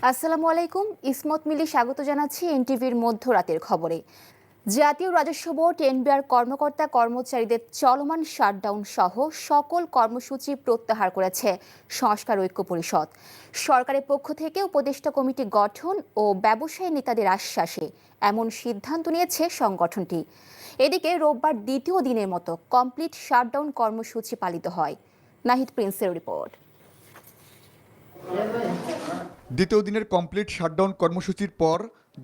আসসালামু আলাইকুম, ইসমত মিলি স্বাগত জানাচ্ছি এনটিভির মধ্যরাতের খবরে। জাতীয় রাজস্ব বোর্ড এনবিআর কর্মকর্তা কর্মচারীদের চলমান শাটডাউন সহ সকল কর্মসূচি প্রত্যাহার করেছে সংস্কার ঐক্য পরিষদ। সরকারের পক্ষ থেকে উপদেষ্টা কমিটি গঠন ও ব্যবসায়ী নেতাদের আশ্বাসে এমন সিদ্ধান্ত নিয়েছে সংগঠনটি। এদিকে রোববার দ্বিতীয় দিনের মতো কমপ্লিট শাটডাউন কর্মসূচি পালিত হয়। নাহিদ প্রিন্সের রিপোর্ট। দ্বিতীয় দিনের কমপ্লিট শাটডাউন কর্মসূচির পর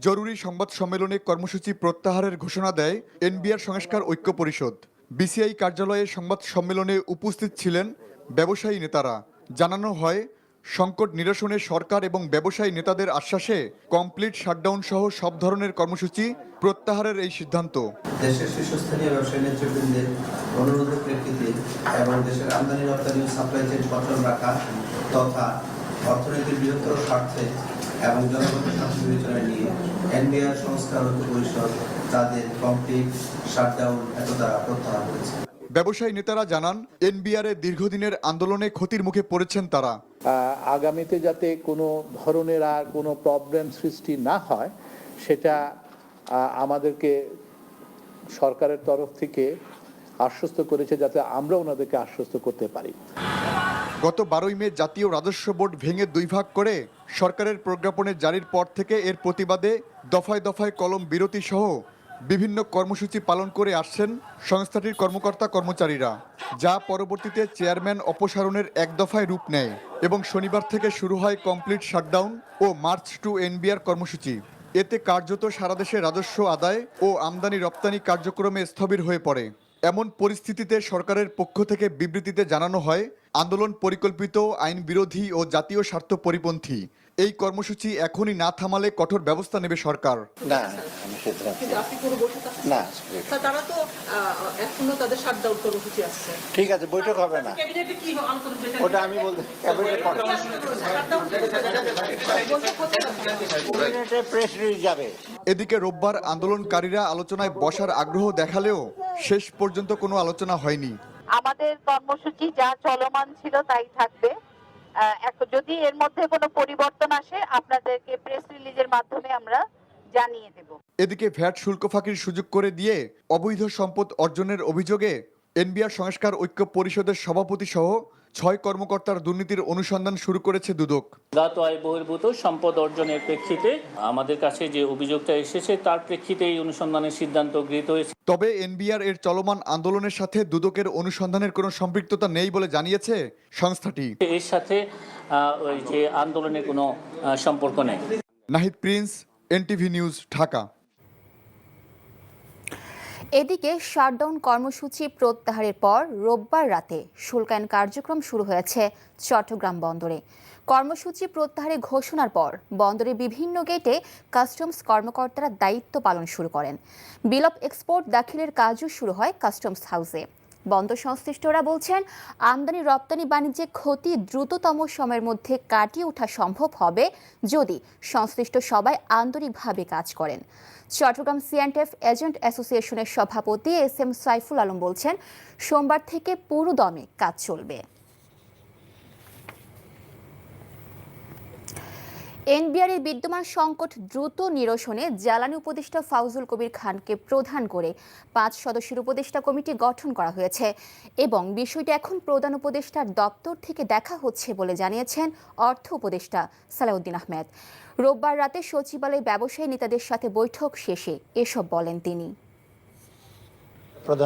জরুরি সংবাদ সম্মেলনে কর্মসূচি প্রত্যাহারের ঘোষণা দেয় এনবিআর সংস্কার ঐক্য পরিষদ। বিসিআই কার্যালয়ে সংবাদ সম্মেলনে উপস্থিত ছিলেন ব্যবসায়ী নেতারা। জানানো হয়, সংকট নিরসনে সরকার এবং ব্যবসায়ী নেতাদের আশ্বাসে কমপ্লিট শাটডাউন সহ সব ধরনের কর্মসূচি প্রত্যাহারের এই সিদ্ধান্ত। দেশের শীর্ষস্থানীয় ব্যবসায়ী নেতৃবৃন্দের অনুরোধের প্রেক্ষিতে এবং দেশের আমদানি রপ্তানি সাপ্লাই চেইন সচল রাখা তথা অর্থনীতির বৃহত্তর স্বার্থে এবং জনগণের স্বার্থ বিবেচনায় নিয়ে এনবিআর সংস্কার ঐক্য পরিষদ তাদের কমপ্লিট শাটডাউন এত দ্বারা প্রত্যাহার করেছে। ব্যবসায়ী নেতারা জানান, এনবিআর এর দীর্ঘদিনের আন্দোলনে ক্ষতির মুখে পড়েছেন তারা। আগামীতে যাতে কোনো ধরনের আর কোনো প্রবলেম সৃষ্টি না হয় সেটা আমাদেরকে সরকারের তরফ থেকে আশ্বস্ত করেছে, যাতে আমরা ওনাদেরকে আশ্বস্ত করতে পারি। গত 12ই মে জাতীয় রাজস্ব বোর্ড ভেঙে দুই ভাগ করে সরকারের প্রজ্ঞাপনে জারির পর থেকে এর প্রতিবাদে দফায় দফায় কলম বিরতি সহ বিভিন্ন কর্মসূচি পালন করে আসছেন সংস্থাটির কর্মকর্তা কর্মচারীরা, যা পরবর্তীতে চেয়ারম্যান অপসারণের এক দফায় রূপ নেয় এবং শনিবার থেকে শুরু হয় কমপ্লিট শাটডাউন ও মার্চ টু এনবিআর কর্মসূচি। এতে কার্যত সারা দেশে রাজস্ব আদায় ও আমদানি রপ্তানি কার্যক্রমে স্থবির হয়ে পড়ে। এমন পরিস্থিতিতে সরকারের পক্ষ থেকে বিবৃতিতে জানানো হয়, আন্দোলন পরিকল্পিত, আইন বিরোধী ও জাতীয় স্বার্থ পরিপন্থী। এই কর্মসূচি এখনই না থামালে কঠোর ব্যবস্থা নেবে সরকার। ঠিক আছে, বৈঠক হবে না, ওটা আমি বলতে প্রেস রিলিজ যাবে। এদিকে রোববার আন্দোলনকারীরা আলোচনায় বসার আগ্রহ দেখালেও শেষ পর্যন্ত কোনো আলোচনা হয়নি। আমাদের কর্মসূচি যা চলমান ছিল তাই থাকবে। যদি এর মধ্যে কোনো পরিবর্তন আসে আপনাদেরকে প্রেস রিলিজের মাধ্যমে আমরা জানিয়ে দেব। এদিকে ভ্যাট শুল্ক ফাঁকির সুযোগ করে দিয়ে অবৈধ সম্পদ অর্জনের অভিযোগে এনবিআর সংস্কার ঐক্য পরিষদের সভাপতি সহ 6 কর্মকর্তার দুর্নীতির অনুসন্ধান শুরু করেছে দুদক। অজ্ঞাত আয় বহির্ভূত সম্পদ অর্জনের প্রেক্ষিতে আমাদের কাছে যে অভিযোগটা এসেছে তার প্রেক্ষিতে এই অনুসন্ধানের সিদ্ধান্ত গৃহীত হয়েছে। তবে এনবিআর এর চলমান আন্দোলনের সাথে দুদকের অনুসন্ধানের কোনো সম্পৃক্ততা নেই বলে জানিয়েছে সংস্থাটি। এর সাথে ওই যে আন্দোলনের কোনো সম্পর্ক নেই। Nahid Prince, NTV news, Dhaka. এদিকে শাটডাউন কর্মসূচি প্রত্যাহারের পর রোববার রাতে শুল্কায়ন কার্যক্রম শুরু হয়েছে চট্টগ্রাম বন্দরে। কর্মসূচি প্রত্যাহারের ঘোষণার পর বন্দরের বিভিন্ন গেটে কাস্টমস কর্মকর্তারা দায়িত্ব পালন শুরু করেন। বিল অফ এক্সপোর্ট দাখিলের কাজও শুরু হয় কাস্টমস হাউসে। বন্দর সংশ্লিষ্টরা বলছেন, আমদানি রপ্তানি বাণিজ্যে ক্ষতি দ্রুততম সময়ের মধ্যে কাটিয়ে ওঠা সম্ভব হবে যদি সংশ্লিষ্ট সবাই আন্তরিকভাবে কাজ করেন। চট্টগ্রাম সিঅ্যান্ডএফ এজেন্ট অ্যাসোসিয়েশনের সভাপতি এস.এম. সাইফুল আলম বলছেন, সোমবার থেকে পুরো দমে কাজ চলবে। এনবিআরের বিদ্যমান সংকট দ্রুত নিরসনে জ্বালানি উপদেষ্টা ফাউজুল কবির খানকে প্রধান করে 5 সদস্যের উপদেষ্টা কমিটি গঠন করা হয়েছে এবং বিষয়টি এখন প্রধান উপদেষ্টার দপ্তর থেকে দেখা হচ্ছে বলে জানিয়েছেন অর্থ উপদেষ্টা সালাউদ্দিন আহমেদ। রোববার রাতে সচিবালয়ে ব্যবসায়ী নেতাদের সাথে বৈঠক শেষে এসব বলেন তিনি।